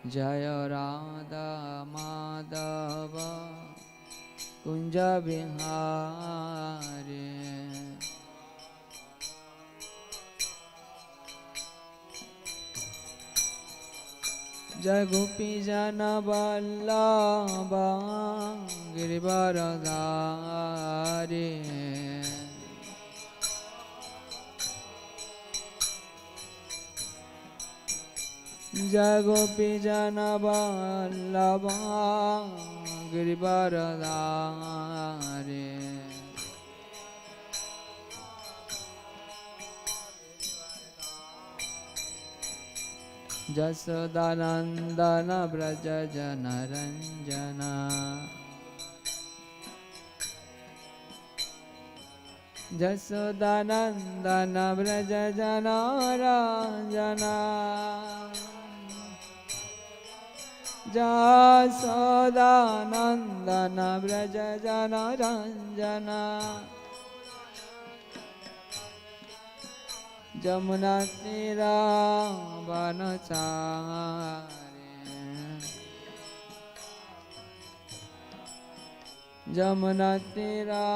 Jaya Radha Madhava Kunja Bihari Jai Gopi Jana Vallabha Girivaradhari Jai Gopi Jana Vallabha Girivaradhari Jasodanandana Braja Jana Ranjana Jasodanandana Braja Jana Ranjana Jasodanandana Braja Jana Ranjana Jamuna Tira Vanachari Jamuna Tira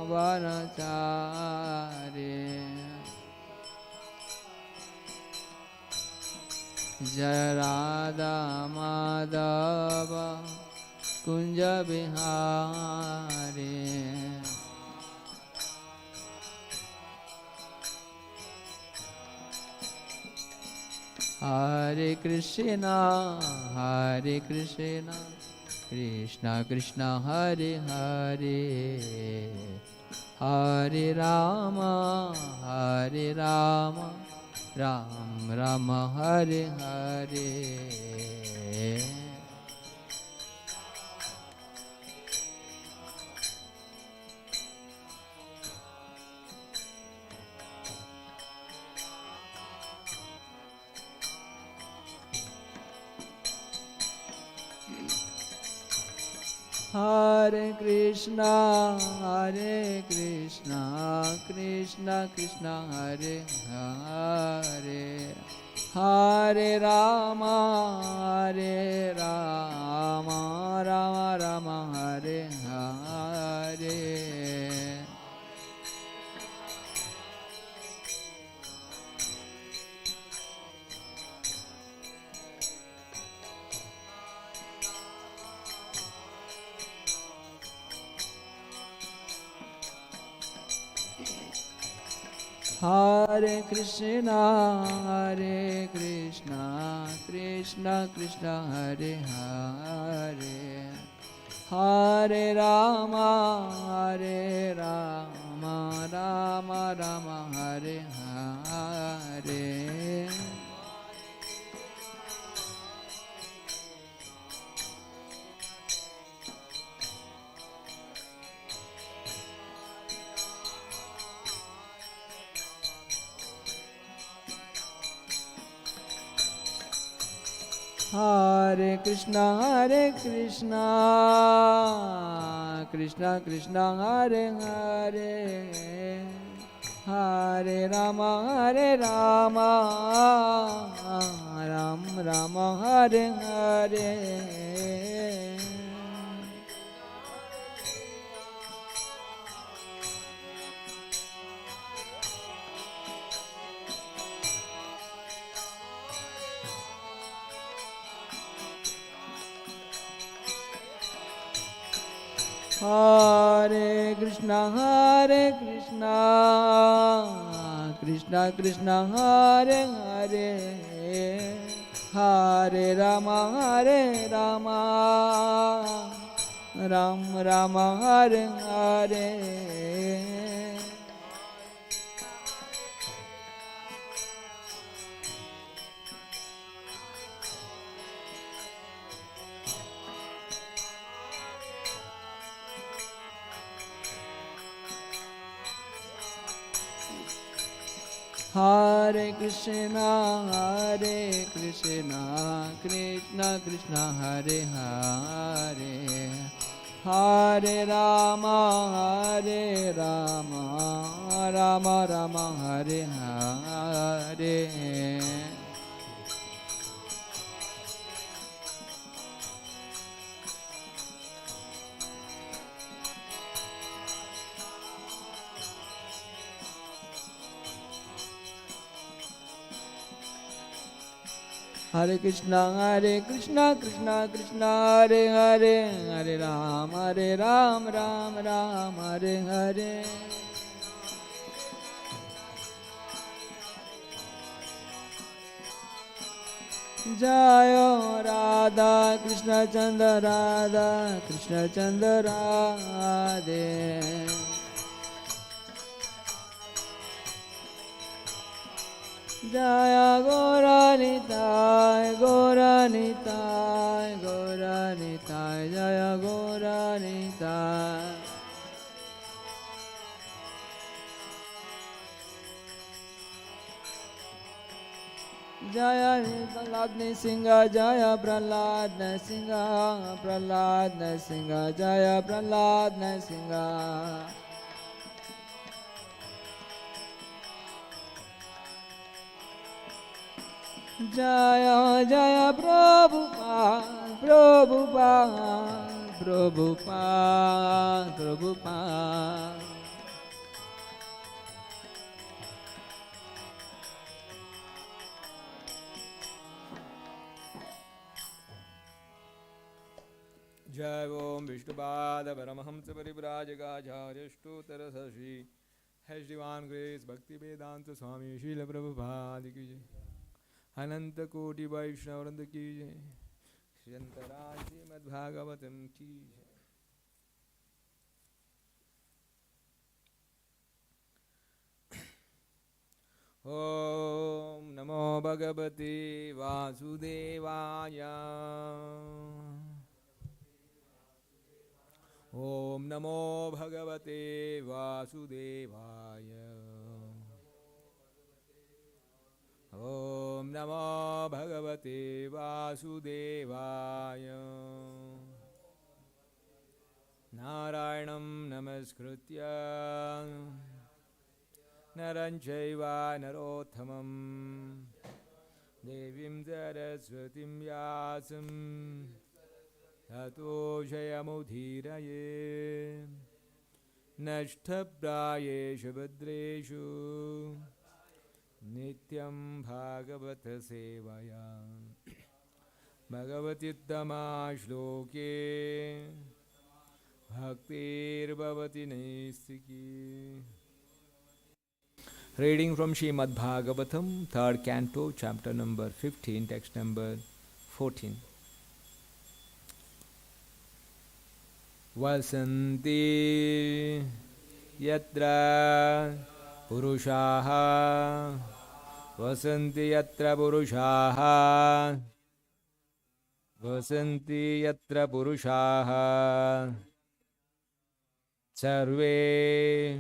Vanachari Jaya Radha Madhava Kunja Bihari Hare Krishna, Krishna Krishna, Hare Hare, Hare Rama, Ram Rama, Hare Hare. Hare Krishna, Krishna Krishna, Hare Hare, Hare Rama, Rama Rama, Hare Hare. Hare Krishna, Krishna Krishna, Hare Hare, Hare Rama, Rama Rama, Hare Hare. Hare Krishna, Krishna Krishna, Hare Hare, Hare Rama, Rama Hare Hare. Hare Krishna, Krishna Krishna, Hare Hare, Hare Rama, Rama Hare Hare. Hare Krishna, Krishna Krishna, Hare Hare, Hare Rama, Rama Rama, Hare Hare. Hare Krishna Krishna Krishna Hare Hare, Hare Ram Ram Ram Hare Hare. Jaya Radha Krishna Chandra Radha Krishna Chandra Radhe. Jaya Gauranitai Gauranitai Gauranitai Jaya Gauranitai. Jaya Prahlad Singha Jaya Prahlad Singha Prahlad Singha Jaya Prahlad Singha. Jaya Jaya Prabhupada Prabhupada Prabhupada Prabhupada. Jai Om Vishnupada Paramahamsa Parivrajagacharya Shtotarasashri Has Divine Grace Bhakti Vedanta Swami Srila Prabhupada Ki Jai. Ananta Koti Vaishnavrindra Ki Jai. Shriyantara Srimad Bhagavatam Ki Jai. Om Namo Bhagavate Vasudevaya. Om Namo Bhagavate Vasudevaya. Om Namo Bhagavate Vasudevaya. Narayanam Namaskritya Naran Chaiva Narottamam Devim Saraswatim Vyasam Tato Jayamudhiraye Nashtabhrayeshu Bhadreshu Nityam Bhagavata Sevaya Bhagavatittama Shloke Bhaktir Bhavati Naistiki. Reading from Srimad Bhagavatam, 3rd Canto, chapter number 15, text number 14. Vasanti yatra purushaha Vasanti yatra purushaha Vasanti yatra purushaha Sarve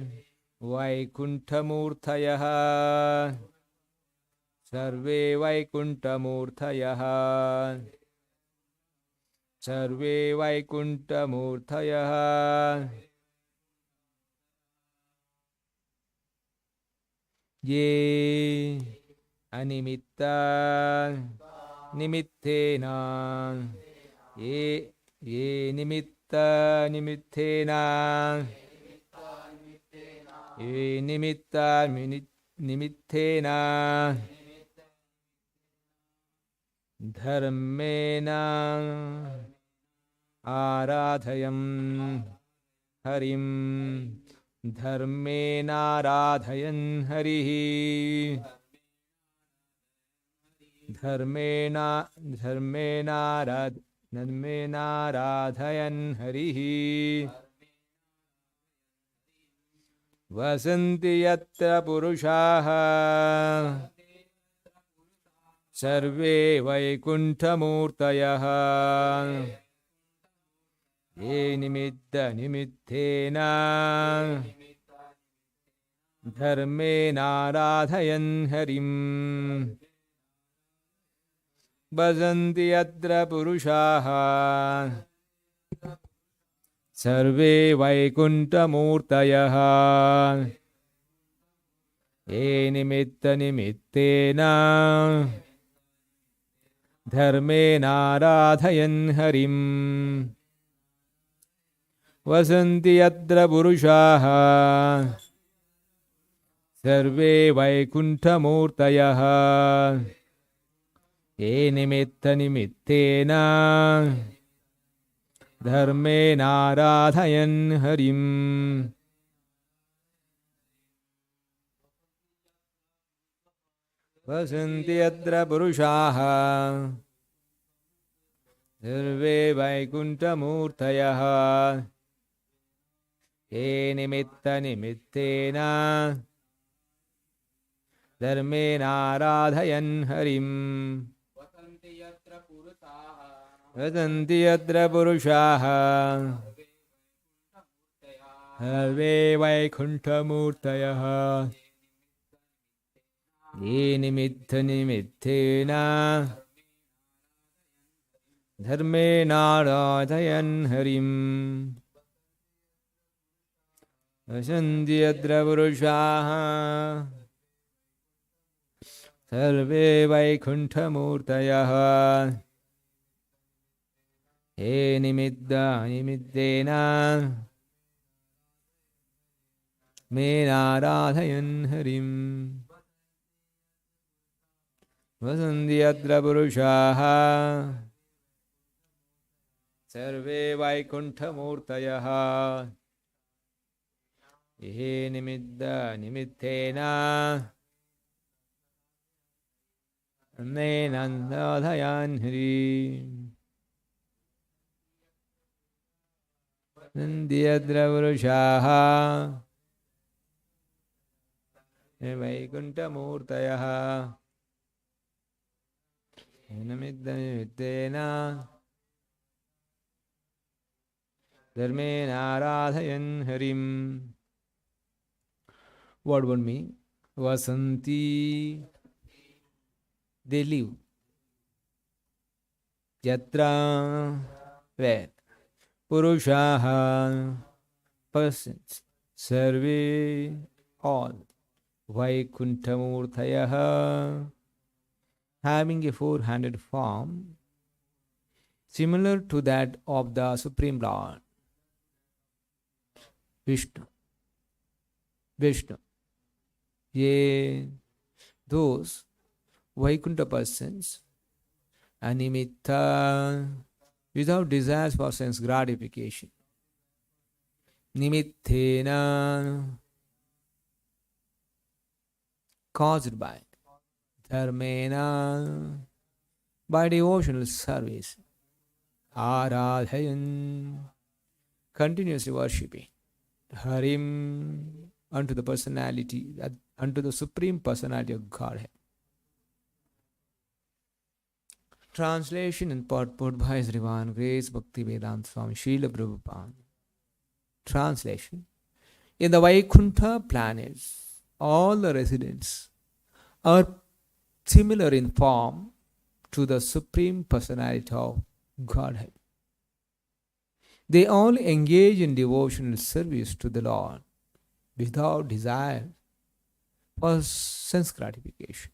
Vaikunthamurthayaha Sarve Vaikunthamurthayaha Sarve Vaikunthamurthayaha Ye Animitta Nimittena Ye Nimitta Nimittena Ye Nimitta Nimittena Dharmena Aradhayam Harim Dharmena Aradhayan Harihi Dharmena Aradhayan Harihi Vasanti yatra purushaha Sarve Vaikunthamurtayaha Ye Nimitta Nimittena Dharmena Aradhayan Harim Vasanti yatra purushaha Sarve Vaikunthamurtayaha Ye Nimitta Nimittena Dharmena Aradhayan Harim Vasanti yatra purushaha Sarve Vaikunthamurtayaha ye nimitta nimittena dharmena radhayan harim vasanti yatra purushaha sarve vaikuntamurtayaha ye nimitta nimittena dharmena radhayan harim vasanti yatra purushaha sarve vaikuntamurtayaha ye nimitta nimittena dharmena radhayan harim vasanti yatra purushaha sarve vaikuntamurtayaha ye nimitta nimittena mena radhayan harim vasanti yatra purushaha sarve vaikuntamurtayaha ye nimitta nimittena mena radhayan harim vasanti yatra purushaha vaikuntamurtayaha nimitta nimittena dharmena radhayan harim. What would mean? Vasanti, they live. Yatra, where? Purushaha, persons. Sarve, all. Vaikuntamurtayaha, having a four-handed form similar to that of the Supreme Lord. Vishnu. Vishnu. Ye, those Vaikuntha persons, animitta, without desires for sense gratification. Nimittena, caused by. Dharmena, by devotional service. Aradhayan, continuously worshipping. Harim, unto the personality, unto the Supreme Personality of Godhead. Translation and purport by His Divine Grace Bhakti Vedanta Swami Srilaprabhupada. Translation. In the Vaikuntha planets, all the residents are similar in form to the Supreme Personality of Godhead. They all engage in devotional service to the Lord without desire for sense gratification.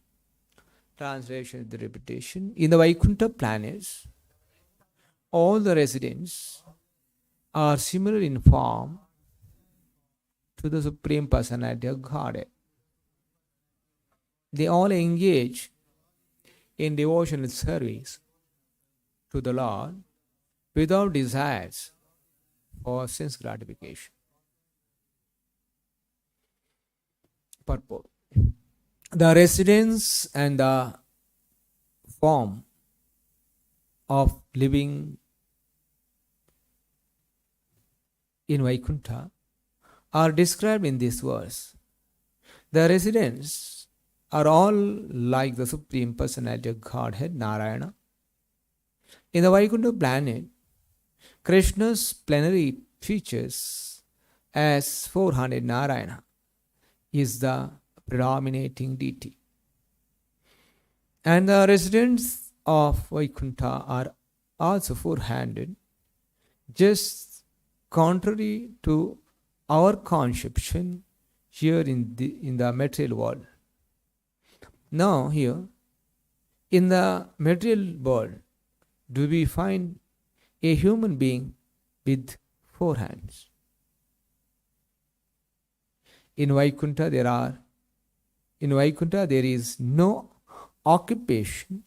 Translation is the repetition. In the Vaikuntha planets, all the residents are similar in form to the Supreme Personality of Godhead. They all engage in devotional service to the Lord without desires for sense gratification. Purport. The residence and the form of living in Vaikuntha are described in this verse. The residents are all like the Supreme Personality of Godhead, Narayana. In the Vaikuntha planet, Krishna's plenary features as four-handed Narayana is the predominating deity. And the residents of Vaikuntha are also four-handed, just contrary to our conception here in the material world. Now here, in the material world, do we find a human being with four hands? In Vaikuntha there is no occupation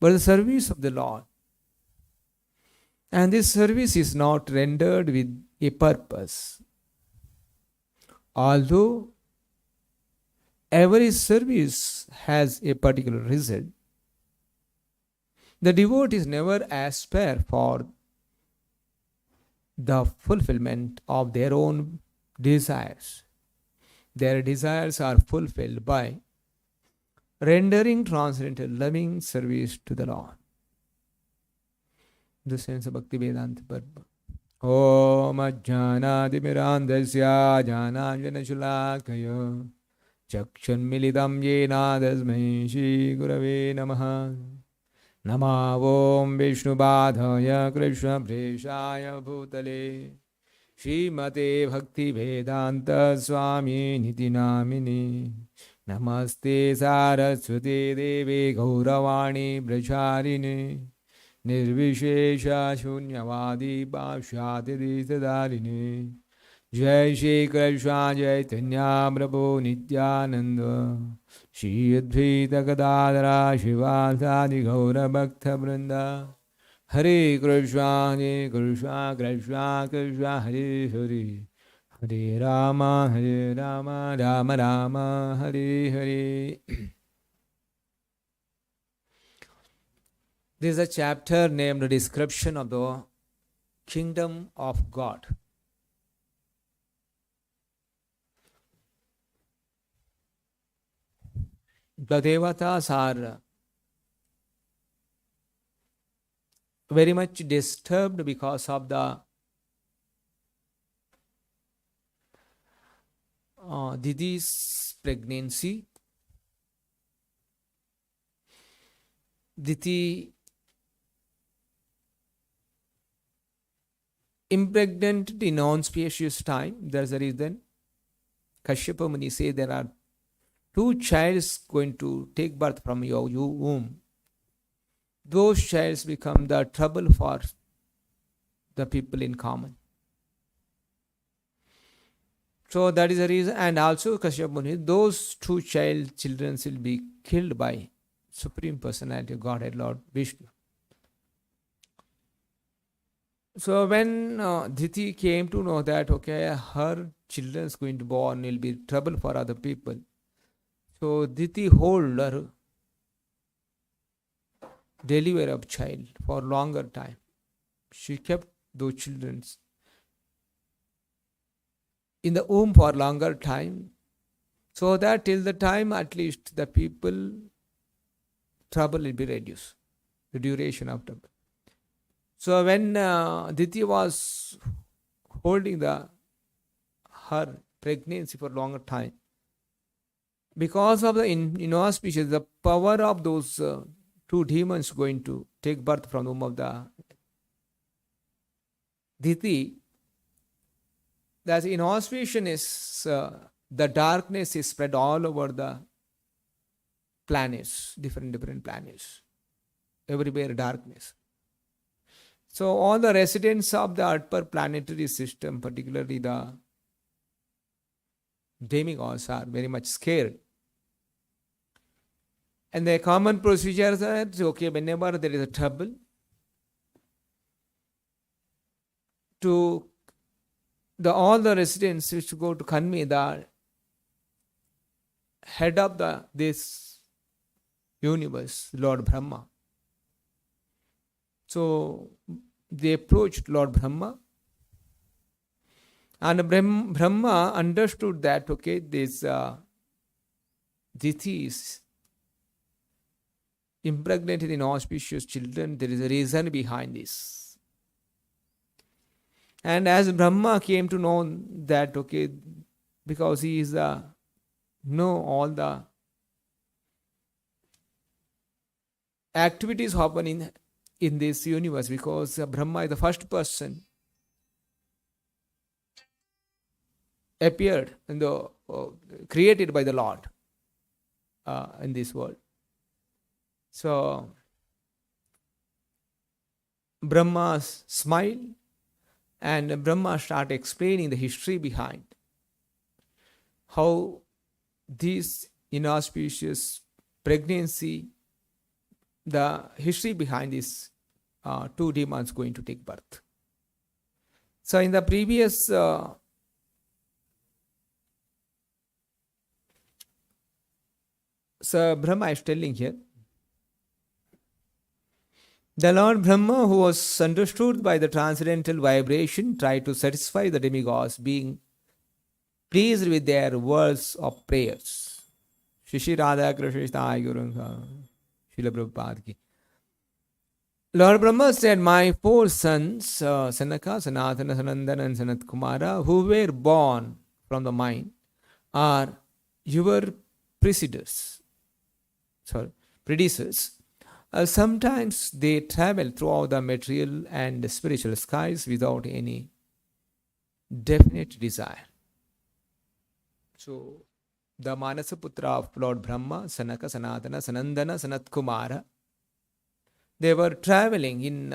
but the service of the Lord. And this service is not rendered with a purpose. Although every service has a particular result, the devotees never aspire for the fulfillment of their own desires. Their desires are fulfilled by rendering transcendental loving service to the Lord. The sense of Bhakti Vedanta Purpose. Om Ajnanadimirandasya Jnananjanachulakaya Chakshunmilidam Yena Tasmai Shri Gurave Namaha. Namavom Vishnubadhaya Krishna Preshaya Bhutale Srimate Bhakti Vedanta Swami Niti Namini. Namaste Saraswati Devi Gauravani Bracharine Nirvishesha Shunyavadi Bhavshati Dharini. Jai Shri Krishna Chaitanya Prabhu Nityananda Shri Advaita Gadadhara Shivasadi Gaura Bhakta Vrinda. Hare Krishna Krishna Krishna Hare Hare Hare Rama Rama Rama Hare Hare. This is a chapter named Description of the Kingdom of God. The devatas are very much disturbed because of the Diti's pregnancy. Diti impregnated in auspicious time. There's a reason. Kashyapa Muni say there are two childs going to take birth from your womb. Those childs become the trouble for the people in common. So that is the reason. And also Kashyapa Muni, those two children will be killed by Supreme Personality of Godhead, Lord Vishnu. So when Diti came to know that, okay, her children is going to born will be trouble for other people. So Diti hold her delivery of child for longer time. She kept those children in the womb for longer time, so that till the time at least the people trouble will be reduced, the duration of trouble. So when Diti was holding her pregnancy for longer time, because of the inauspicious, the power of those two demons going to take birth from the womb of the Diti, that inauspiciousness, the darkness is spread all over the planets, different planets, everywhere darkness. So all the residents of the upper planetary system, particularly the demigods, are very much scared. And the common procedures are, okay, whenever there is a trouble, all the residents used to go to convey the head of this universe, Lord Brahma. So they approached Lord Brahma, and Brahma understood that, okay, this Diti is impregnated in auspicious children. There is a reason behind this. And as Brahma came to know that, okay, because he is know all the activities happen in this universe, because Brahma is the first person appeared in the created by the Lord in this world. So Brahma smiled, and Brahma started explaining the history behind how this inauspicious pregnancy the history behind these two demons going to take birth. So in the previous so Brahma is telling here, the Lord Brahma, who was understood by the transcendental vibration, tried to satisfy the demigods, being pleased with their words of prayers. sriradhanvrindavanchandra, srilaprabhupada. Lord Brahma said, my four sons, Sanaka, Sanatana, Sanandana, and Sanat Kumara, who were born from the mind, are your predecessors. Sometimes they travel throughout the material and spiritual skies without any definite desire. So, the Manasaputra of Lord Brahma, Sanaka, Sanatana, Sanandana, Sanat Kumara, they were traveling in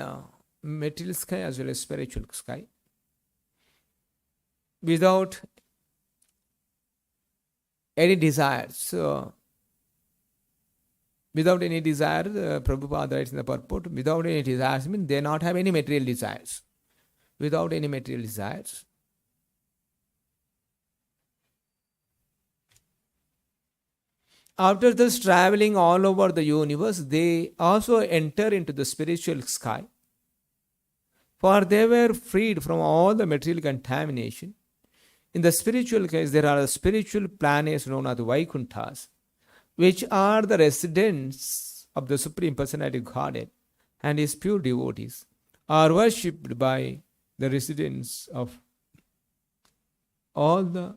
material sky as well as spiritual sky without any desires. So, without any desire, Prabhupada writes in the purport, without any desires means they not have any material desires. Without any material desires. After this traveling all over the universe, they also enter into the spiritual sky. For they were freed from all the material contamination. In the spiritual case, there are spiritual planets known as Vaikunthas, which are the residents of the Supreme Personality of Godhead and His pure devotees, are worshipped by the residents of all the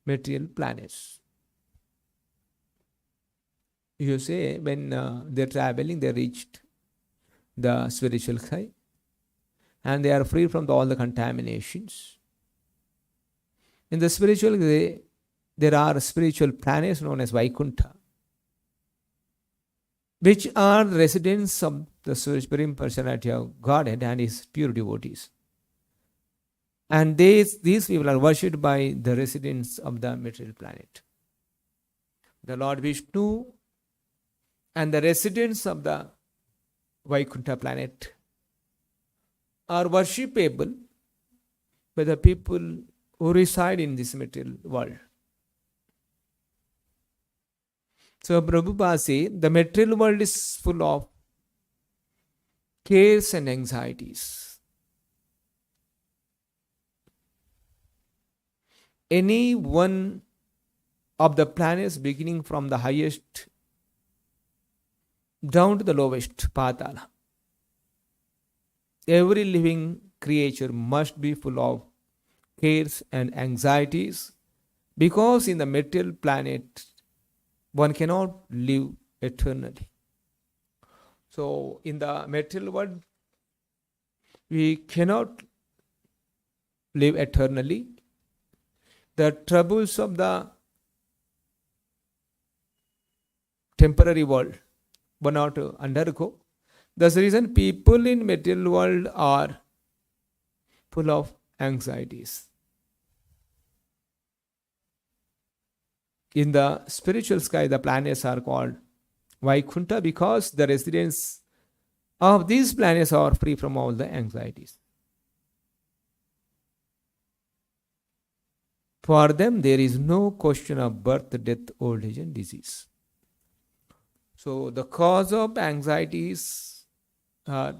material planets. You say when they're traveling, they reached the spiritual sky and they are free from all the contaminations. In the spiritual, there are spiritual planets known as Vaikuntha, which are the residents of the Supreme Personality of Godhead and His pure devotees. And these people are worshipped by the residents of the material planet. The Lord Vishnu and the residents of the Vaikuntha planet are worshipable by the people who reside in this material world. So Prabhupada says, the material world is full of cares and anxieties. Any one of the planets beginning from the highest down to the lowest, Patala, every living creature must be full of cares and anxieties, because in the material planet one cannot live eternally. So in the material world we cannot live eternally. The troubles of the temporary world one not to undergo. That's the reason people in material world are full of anxieties. In the spiritual sky, the planets are called Vaikunta because the residents of these planets are free from all the anxieties. For them, there is no question of birth, death, old age, and disease. So, the cause of anxieties are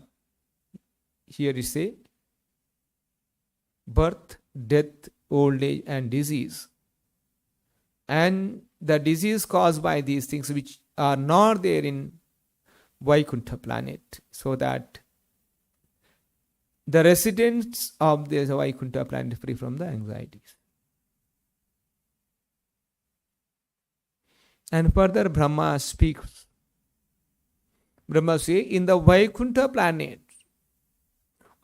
here is say birth, death, old age, and disease. And the disease caused by these things which are not there in Vaikuntha planet, so that the residents of this Vaikuntha planet free from the anxieties. And further Brahma speaks. Brahma says, in the Vaikuntha planet,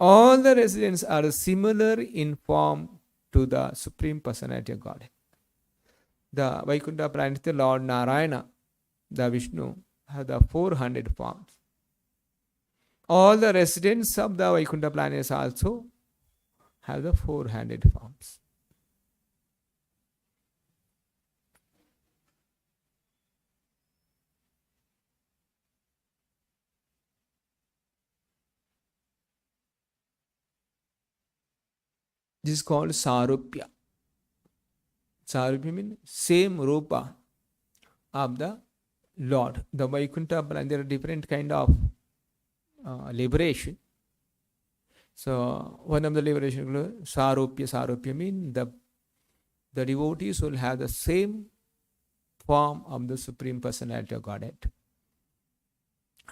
all the residents are similar in form to the Supreme Personality of Godhead. The Vaikuntha planet, the Lord Narayana, the Vishnu, have the 400 forms. All the residents of the Vaikuntha planets also have the 400 forms. This is called sarupya. Sarupya means same rupa of the Lord. The Vaikuntha, and there are different kind of liberation. So one of the liberation, sarupya means the devotees will have the same form of the Supreme Personality of Godhead.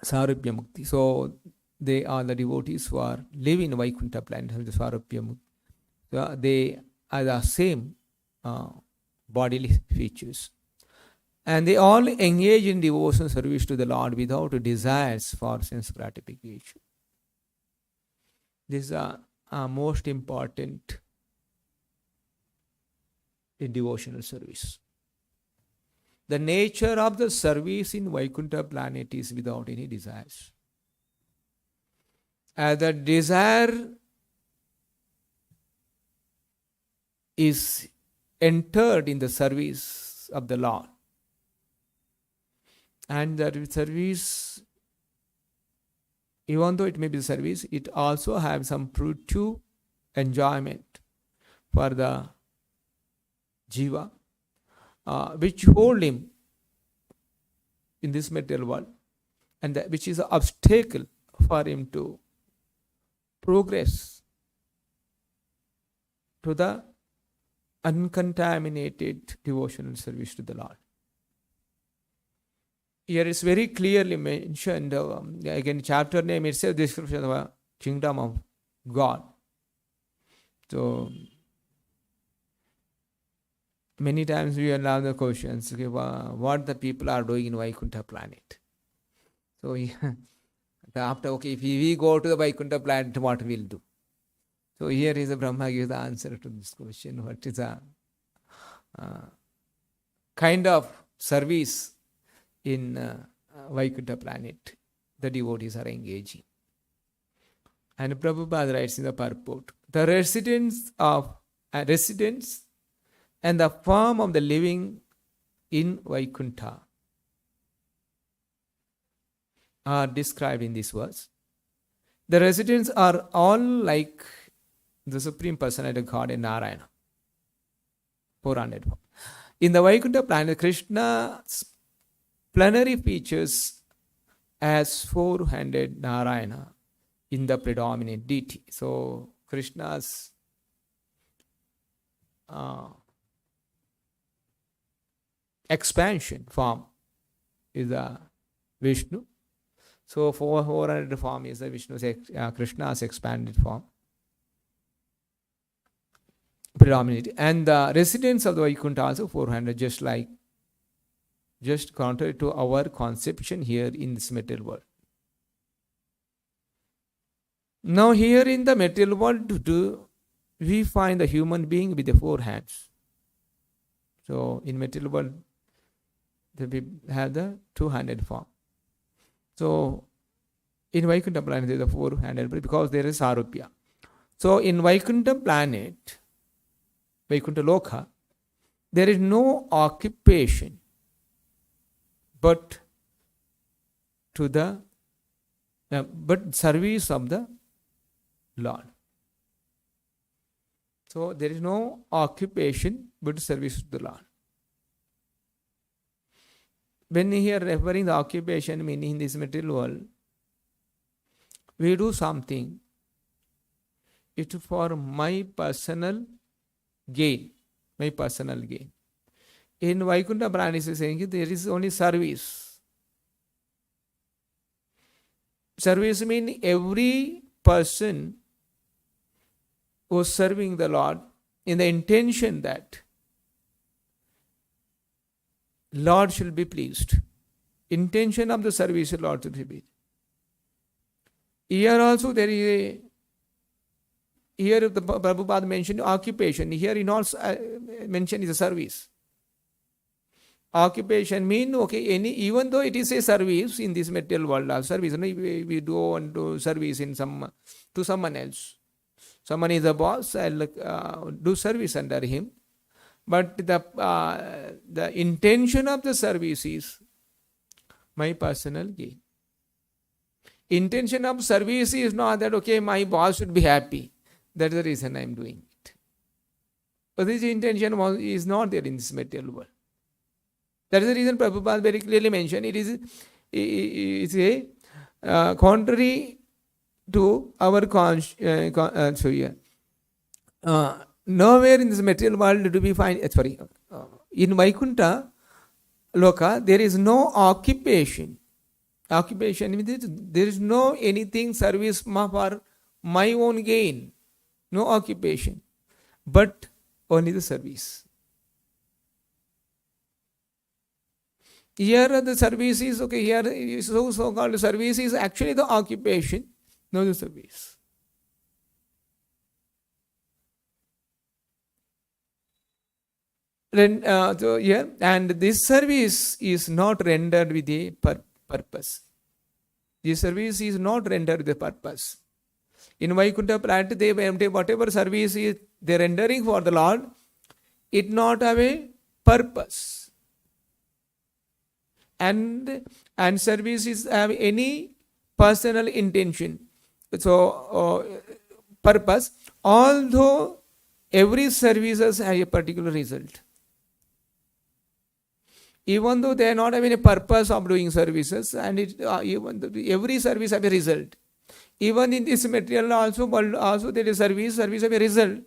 Sarupya Mukti. So they are the devotees who are living in Vaikuntha planet, have the Sarupya Mukti. So they are the same bodily features. And they all engage in devotion service to the Lord without desires for sense gratification. This is most important in devotional service. The nature of the service in Vaikuntha planet is without any desires. As the desire is entered in the service of the Lord, and the service, even though it may be service, it also has some fruitful enjoyment for the jiva, which hold him in this material world, and which is an obstacle for him to progress to the uncontaminated devotional service to the Lord. Here is very clearly mentioned, again, chapter name itself, description of a kingdom of God. So, many times we allow the questions, okay, what the people are doing in Vaikuntha planet. So, after, okay, if we go to the Vaikuntha planet, what we'll do? So, here is a Brahma gives the answer to this question. What is a kind of service in Vaikuntha planet the devotees are engaging? And Prabhupada writes in the purport, the residents and the form of the living in Vaikuntha are described in this verse. The residents are all like the Supreme Personality of God in Narayana. 400. In the Vaikuntha planet, Krishna's plenary features as 400 Narayana in the predominant deity. So, Krishna's expansion form is a Vishnu. So, 400 form is the Vishnu's, Krishna's expanded form. Predominant. And the residents of the Vaikuntha also 400, just contrary to our conception here in this material world. Now, here in the material world, we find the human being with the 4 hands. So, in material world, we have the 200 form. So, in Vaikuntha planet, there is the 400 because there is Sarupya. So, in Vaikuntha planet, Vaikuntha Loka, there is no occupation but to the but service of the Lord. So there is no occupation but service to the Lord. When here referring the occupation, meaning in this material world, we do something, it for my personal gain. In Vaikuntha Prana is saying there is only service. Service means every person who is serving the Lord in the intention that Lord shall be pleased. Intention of the service, Lord shall be pleased. Here also there is here the Prabhupada mentioned occupation. Here in also mentioned is a service. Occupation means, okay, even though it is a service in this material world, service, we do and do service in to someone else. Someone is a boss, I'll do service under him. But the intention of the service is my personal gain. Intention of service is not that, okay, my boss should be happy. That's the reason I am doing it. But this intention is not there in this material world. That is the reason Prabhupada very clearly mentioned it is a contrary to our nowhere in this material world do we find in Vaikuntha Loka there is no occupation. Occupation means there is no anything service for my own gain. No occupation, but only the service. Here the service is okay. Here so-called service is actually the occupation, not the service. So here, and this service is not rendered with a purpose. This service is not rendered with a purpose. In Vaikuntha planet, they whatever service is they rendering for the Lord, it not have a purpose. And services have any personal intention. So purpose, although every services have a particular result. Even though they are not having a purpose of doing services, and even every service have a result. Even in this material also there is service have a result.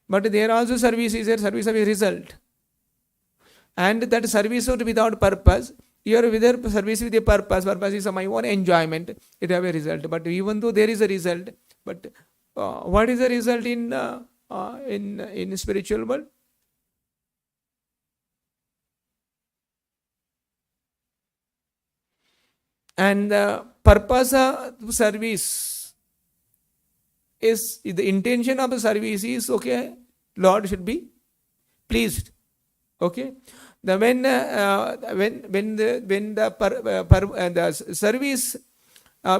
But there also service is a service of a result. And that service without purpose, here with a service with a purpose is my own enjoyment, it have a result. But even though there is a result, but what is the result in spiritual world? And the purpose of service is the intention of the service is okay. Lord should be pleased. Okay. When the service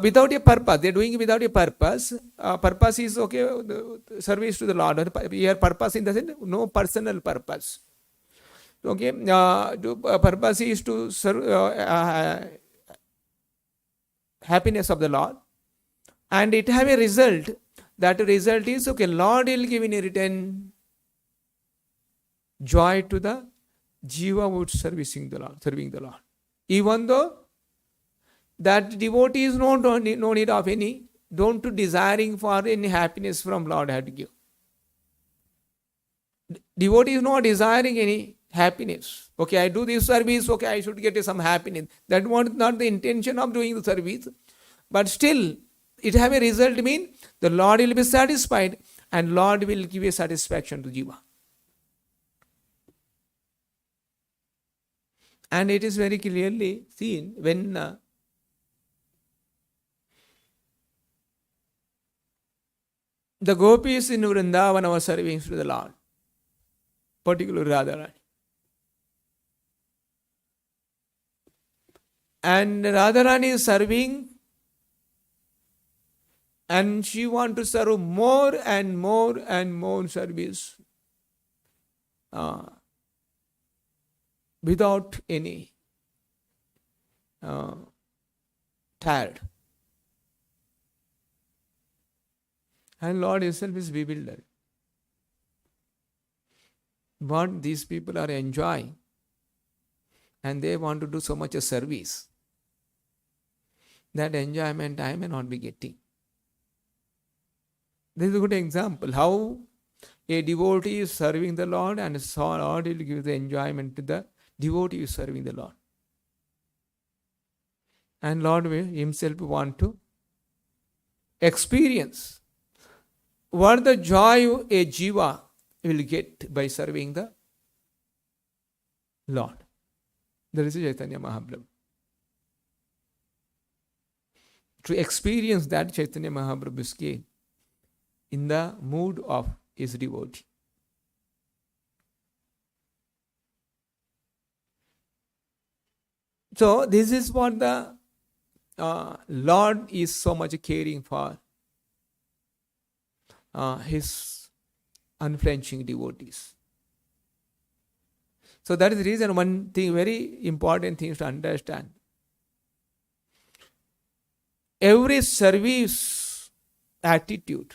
without a purpose, they are doing it without a purpose. Purpose is okay. The service to the Lord. Here purpose in the sense no personal purpose. Okay. Purpose is to serve. Happiness of the Lord, and it have a result. That result is okay. Lord will give in return joy to the jiva who is serving the Lord. Even though that devotee is no need of any, don't desiring for any happiness from Lord had to give. Devotee is not desiring any happiness. Okay, I do this service, okay, I should get some happiness. That was not the intention of doing the service. But still, it have a result mean the Lord will be satisfied and Lord will give a satisfaction to Jiva. And it is very clearly seen when the gopis in Vrindavan were serving to the Lord, particularly Radharani. And Radharani is serving, and she wants to serve more and more and more service without any tired. And Lord Himself is bewildered. What these people are enjoying, and they want to do so much of service. That enjoyment I may not be getting. This is a good example how a devotee is serving the Lord, and the Lord will give the enjoyment to the devotee who is serving the Lord. And Lord will Himself want to experience what the joy a jiva will get by serving the Lord. There is Chaitanya Mahaprabhu. To experience that, Chaitanya Mahaprabhu came in the mood of his devotee. So this is what the Lord is so much caring for His unflinching devotees. So that is the reason one thing, very important thing to understand. Every service attitude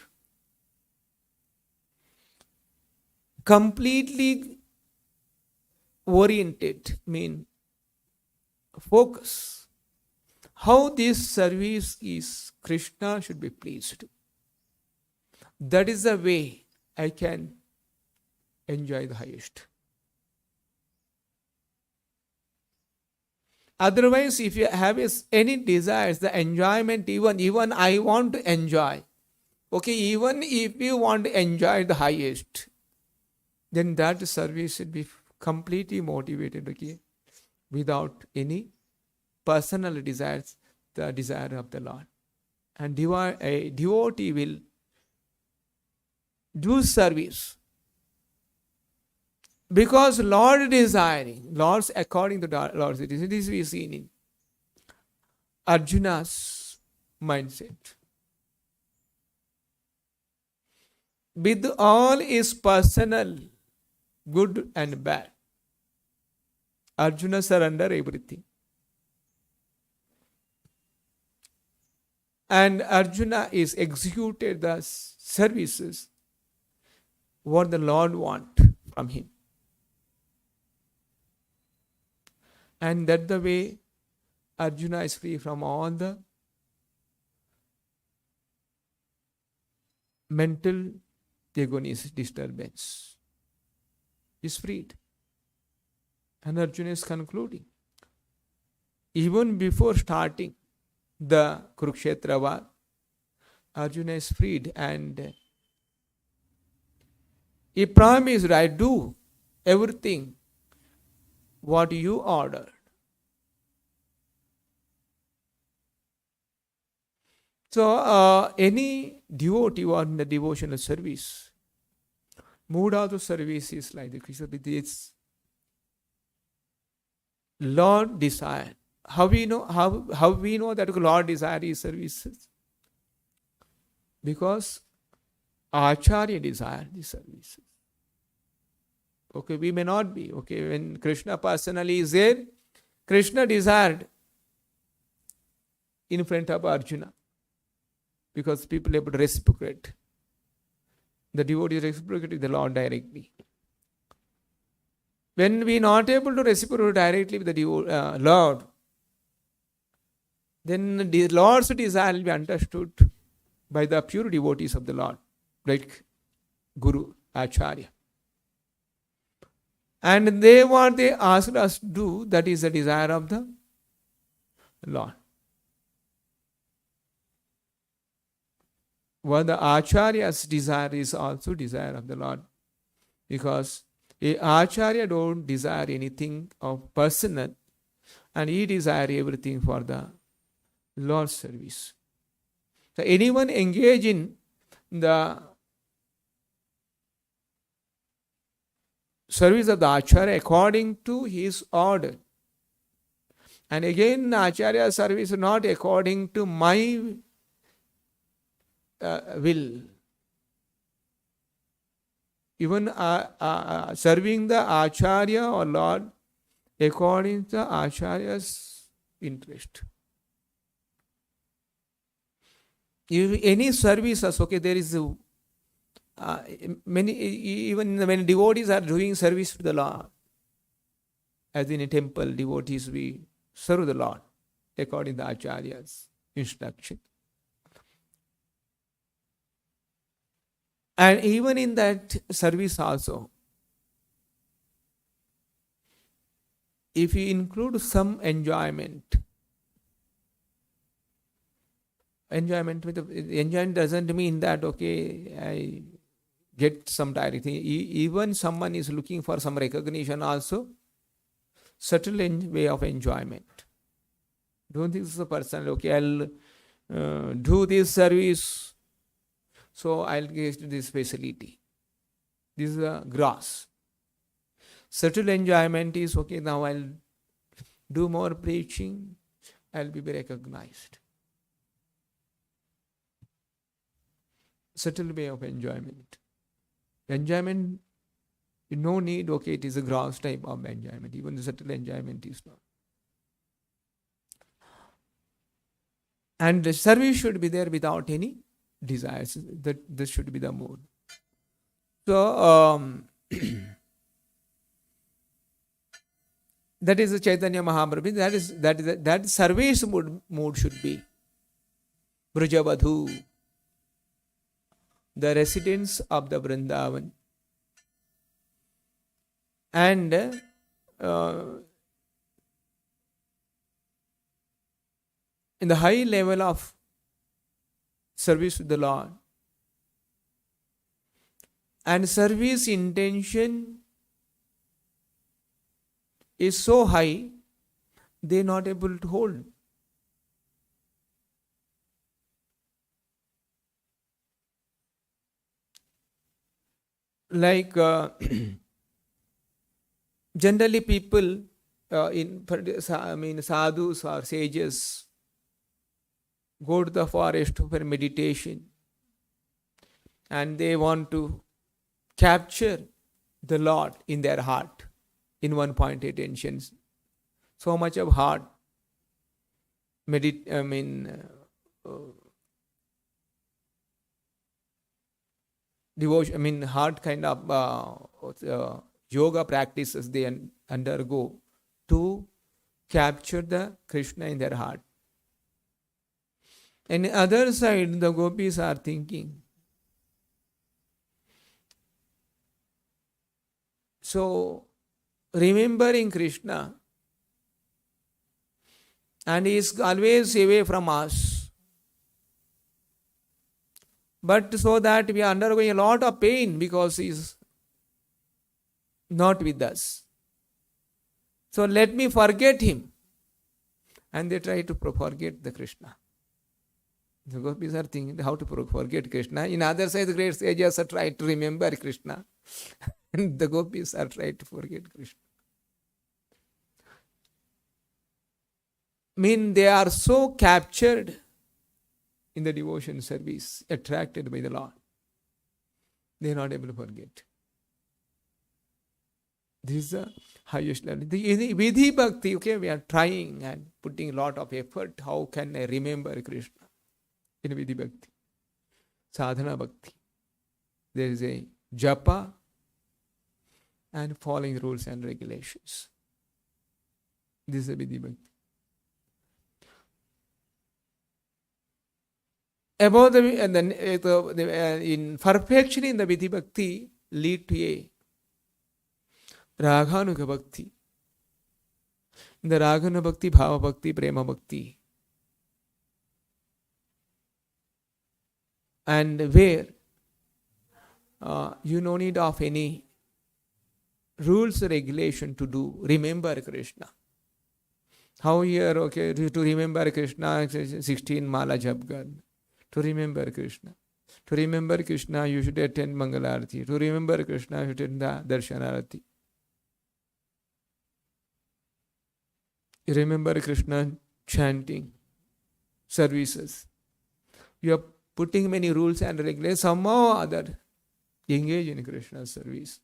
completely oriented, focus. How this service is, Krishna should be pleased. That is the way I can enjoy the highest. Otherwise, if you have any desires, the enjoyment, even I want to enjoy. Okay, even if you want to enjoy the highest, then that service should be completely motivated, okay, without any personal desires, the desire of the Lord. And a devotee will do service because Lord desiring, Lord's according to the Lord's it is we seen in Arjuna's mindset. With all his personal good and bad, Arjuna surrender everything. And Arjuna is executed the services what the Lord want from him. And that the way Arjuna is free from all the mental agonist disturbance. Is freed. And Arjuna is concluding. Even before starting the Kurukshetra war, Arjuna is freed and he promised, I do everything what you ordered. So, any devotee or in the devotional service, mood of the service is like the Krishna, it's Lord desire. How we know that Lord desire is services? Because Acharya desire these services. Okay, we may not be. Okay, when Krishna personally is there, Krishna desired in front of Arjuna. Because people are able to reciprocate. The devotee reciprocated the Lord directly. When we are not able to reciprocate directly with the Lord, then the Lord's desire will be understood by the pure devotees of the Lord, like Guru, Acharya. And what they asked us to do, that is the desire of the Lord. What the Acharya's desire is also desire of the Lord. Because a Acharya don't desire anything of personal and he desire everything for the Lord's service. So anyone engage in the service of the Acharya according to his order. And again, Acharya service is not according to my will. Even serving the Acharya or Lord according to the Acharya's interest. If any services, okay, there is many, even when devotees are doing service to the Lord, as in a temple, devotees, we serve the Lord according to the Acharya's instruction. And even in that service also, if you include some enjoyment doesn't mean that, okay, I get some direct thing. Even someone is looking for some recognition also, subtle way of enjoyment. Don't think this is a person, okay, I'll do this service, so I'll get this facility. This is a gross. Subtle enjoyment is, okay, now I'll do more preaching, I'll be recognized. Subtle way of enjoyment. Enjoyment, no need, okay, it is a gross type of enjoyment. Even the subtle enjoyment is not. And the service should be there without any desires. That this should be the mood. So, That is the Chaitanya Mahaprabhu. That service mood should be. Brajavadhu, the residents of the Vrindavan. And in the high level of service to the Lord, and service intention is so high, they are not able to hold. Like generally people sadhus or sages go to the forest for meditation, and they want to capture the Lord in their heart in one point attention. So much of heart devotion, heart kind of yoga practices they undergo to capture the Krishna in their heart. And the other side, the gopis are thinking. So, remembering Krishna, and he is always away from us. But so that we are undergoing a lot of pain because he is not with us. So let me forget him. And they try to forget the Krishna. The gopis are thinking how to forget Krishna. In other side, the great sages are trying to remember Krishna. And the gopis are trying to forget Krishna. They are so captured in the devotion service, attracted by the Lord. They are not able to forget. This is the highest level. The Vidhi Bhakti, okay, we are trying and putting a lot of effort. How can I remember Krishna? In Vidhi Bhakti. Sadhana Bhakti. There is a japa and following rules and regulations. This is a Vidhi Bhakti. About in perfection in the Vidhi Bhakti lead to a Raghanuga Bhakti. In the Raghanu Bhakti, Bhava Bhakti, Prema Bhakti. And where you no need of any rules or regulation to do, remember Krishna. How here, okay, to remember Krishna, 16 mala jap. To remember Krishna. To remember Krishna, you should attend Mangalarati. To remember Krishna, you should attend the Darshanarati. You remember Krishna chanting, services. You are putting many rules and regulations, somehow or other, engage in Krishna's service.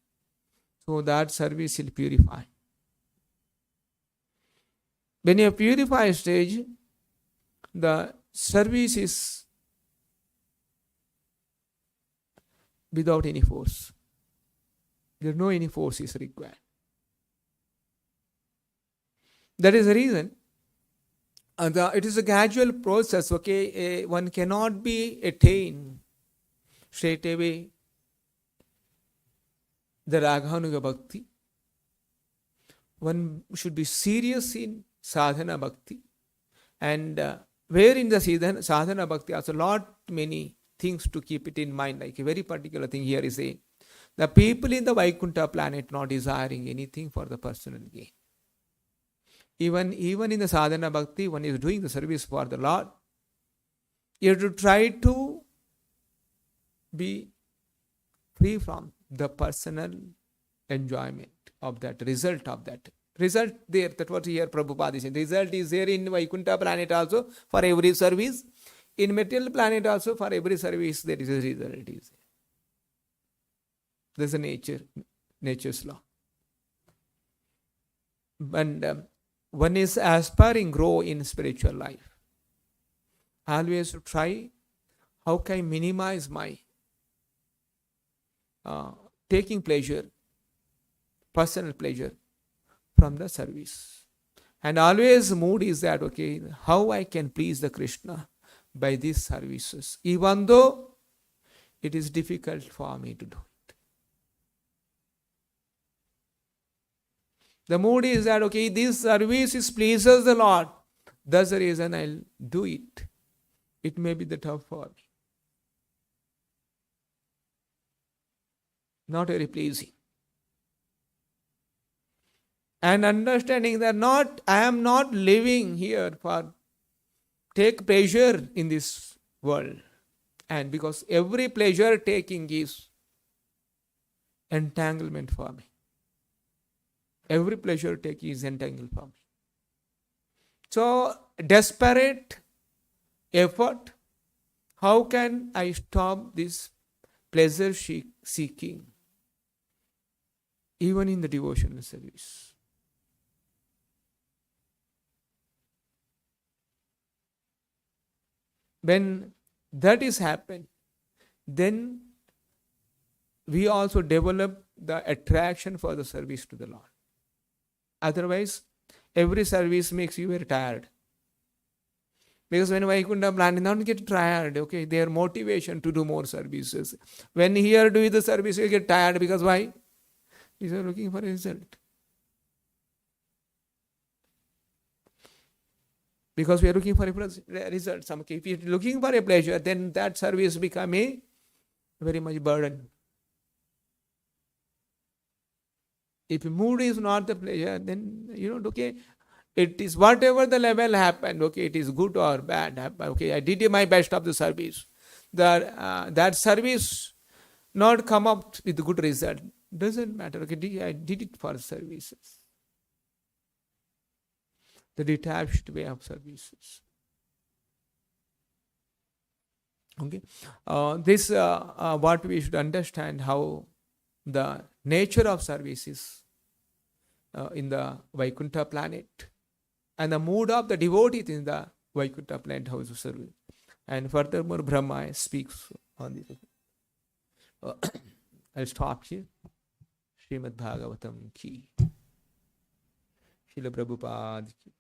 So that service will purify. When you purify stage, the service is without any force. There is no any force is required. That is the reason. It is a gradual process, okay? One cannot be attained straight away the Raghanuga Bhakti. One should be serious in sadhana bhakti. And where in the sadhana bhakti also lot many things to keep it in mind. Like a very particular thing here is the people in the Vaikuntha planet not desiring anything for the personal gain. Even in the sadhana bhakti, one is doing the service for the Lord. You have to try to be free from the personal enjoyment of that, result of that. Result there, that's what here Prabhupada is saying. Result is there in Vaikuntha planet also for every service. In material planet also for every service there is a result. There's a nature's law. And one is aspiring grow in spiritual life. Always try how can I minimize my taking pleasure personal pleasure from the service. And always mood is that, okay, how I can please the Krishna by these services, even though it is difficult for me to do it. The mood is that, okay, this service pleases the Lord. That's the reason I'll do it. It may be the tough for me. Not very pleasing. And understanding that I am not living here for take pleasure in this world. And because every pleasure taking is entanglement for me. Every pleasure taking is entangled for me. So, desperate effort, how can I stop this pleasure seeking, even in the devotional service? When that is happened, then we also develop the attraction for the service to the Lord. Otherwise, every service makes you very tired. Because when Vaikuntha plan, not get tired, okay, their motivation to do more services. When here do the service, you get tired because why? You are looking for a result. Because we are looking for a result. If you are looking for a pleasure, then that service become a very much burden. If mood is not the pleasure, then okay, it is whatever the level happened, okay, it is good or bad, okay, I did my best of the service. That service not come up with good result, doesn't matter, okay, I did it for services. The detached way of services. Okay, this what we should understand, how the nature of services in the Vaikuntha planet, and the mood of the devotees in the Vaikuntha planet, how to serve. And furthermore, Brahma speaks on this. I'll stop here. Srimad Bhagavatam ki. Srilaprabhupada ki.